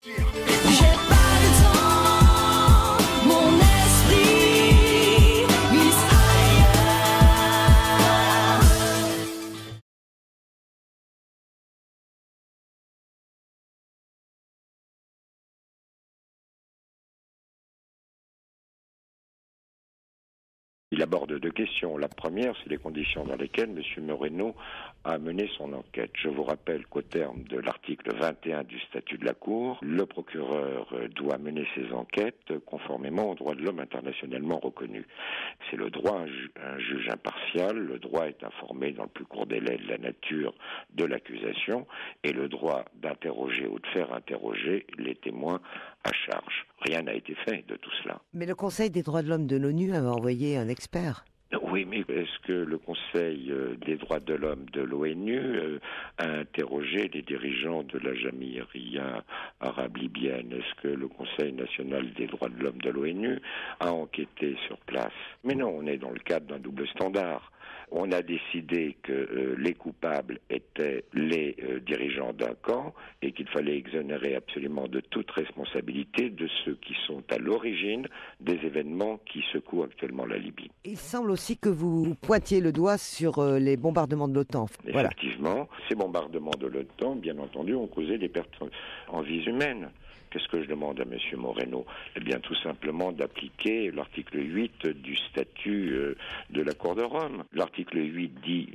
J'ai pas le temps, mon esprit glisse ailleurs. Il aborde deux questions. La première, c'est les conditions dans lesquelles M. Moreno a mené son enquête. Je vous rappelle qu'au terme de l'article 21 du statut de la Cour, le procureur doit mener ses enquêtes conformément aux droits de l'homme internationalement reconnus. C'est le droit à un juge impartial, le droit est informé dans le plus court délai de la nature de l'accusation et le droit d'interroger ou de faire interroger les témoins à charge. Rien n'a été fait de tout cela. Mais le Conseil des droits de l'homme de l'ONU avait envoyé un expert. Oui, mais est-ce que le Conseil des droits de l'homme de l'ONU a interrogé les dirigeants de la Jamiria arabe libyenne? Est-ce que le Conseil national des droits de l'homme de l'ONU a enquêté sur place? Mais non, on est dans le cadre d'un double standard. On a décidé que les coupables étaient les dirigeants d'un camp et qu'il fallait exonérer absolument de toute responsabilité de ceux qui sont à l'origine des événements qui secouent actuellement la Libye. Il semble aussi que vous pointiez le doigt sur les bombardements de l'OTAN. Voilà. Effectivement, ces bombardements de l'OTAN, bien entendu, ont causé des pertes en vies humaines. Qu'est-ce que je demande à M. Moreno? Eh bien, tout simplement d'appliquer l'article 8 du statut de la Cour de Rome. L'article 8 dit,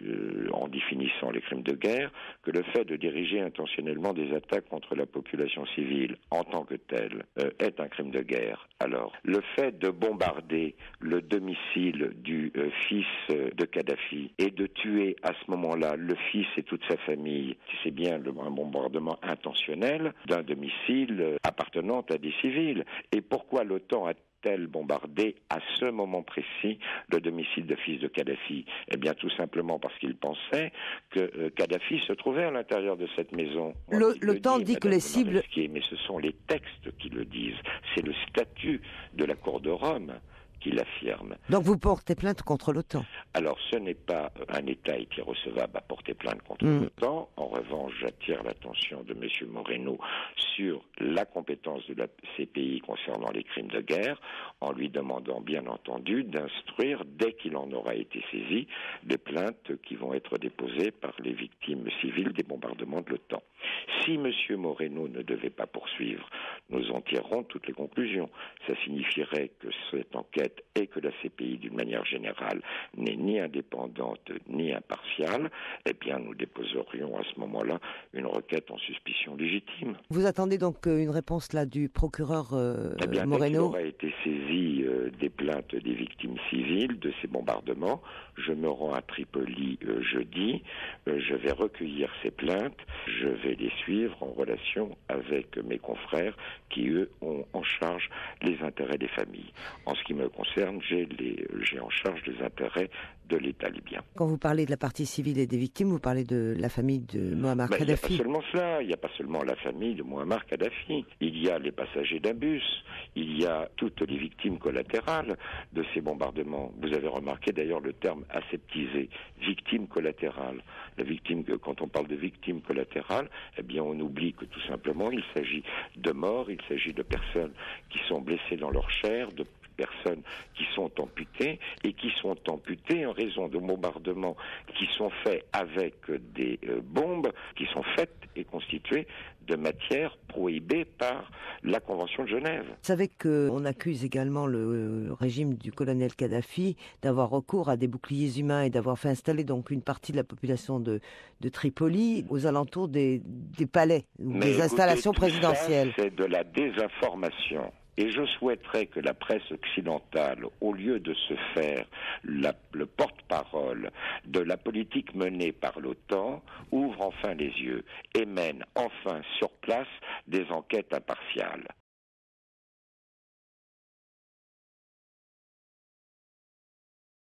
en définissant les crimes de guerre, que le fait de diriger intentionnellement des attaques contre la population civile en tant que telle est un crime de guerre. Alors, le fait de bombarder le domicile du fils de Kadhafi et de tuer à ce moment-là le fils et toute sa famille, c'est bien un bombardement intentionnel d'un domicile appartenant à des civils. Et pourquoi l'OTAN a-t-elle bombardé à ce moment précis le domicile de fils de Kadhafi? Eh bien, tout simplement parce qu'il pensait que Kadhafi se trouvait à l'intérieur de cette maison. L'OTAN dit que les cibles... Mais ce sont les textes qui le disent. C'est le statut de la Cour de Rome qui l'affirme. Donc vous portez plainte contre l'OTAN? Alors ce n'est pas un État est irrecevable à porter plainte contre l'OTAN. En revanche, j'attire l'attention de M. Moreno sur la compétence de la CPI concernant les crimes de guerre, en lui demandant bien entendu d'instruire, dès qu'il en aura été saisi, des plaintes qui vont être déposées par les victimes civiles des bombardements de l'OTAN. Si M. Moreno ne devait pas poursuivre, nous en tirerons toutes les conclusions. Ça signifierait que cette enquête et que la CPI, d'une manière générale, n'est ni indépendante ni impartiale, eh bien, nous déposerions à ce moment-là une requête en suspicion légitime. Vous attendez donc une réponse là du procureur Moreno? Dès qu'il aura été saisi des plaintes des victimes civiles de ces bombardements, je me rends à Tripoli jeudi, je vais recueillir ces plaintes, je vais les suivre en relation avec mes confrères qui, eux, ont en charge les intérêts des familles. En ce qui me concerne, j'ai en charge les intérêts de l'État libyen. Quand vous parlez de la partie civile et des victimes, vous parlez de la famille de Moammar Kadhafi. Il n'y a pas seulement cela, il n'y a pas seulement la famille de Moammar Kadhafi. Il y a les passagers d'un bus, il y a toutes les victimes collatérales de ces bombardements. Vous avez remarqué d'ailleurs le terme aseptisé, victime collatérale. La victime, quand on parle de victime collatérale, eh bien on oublie que tout simplement il s'agit de morts, il s'agit de personnes qui sont blessées dans leur chair, de personnes qui sont amputées et qui sont amputées en raison de bombardements qui sont faits avec des bombes qui sont faites et constituées de matières prohibées par la Convention de Genève. Vous savez qu'on accuse également le régime du colonel Kadhafi d'avoir recours à des boucliers humains et d'avoir fait installer donc une partie de la population de Tripoli aux alentours des palais, des installations présidentielles. C'est de la désinformation. Et je souhaiterais que la presse occidentale, au lieu de se faire le porte-parole de la politique menée par l'OTAN, ouvre enfin les yeux et mène enfin sur place des enquêtes impartiales.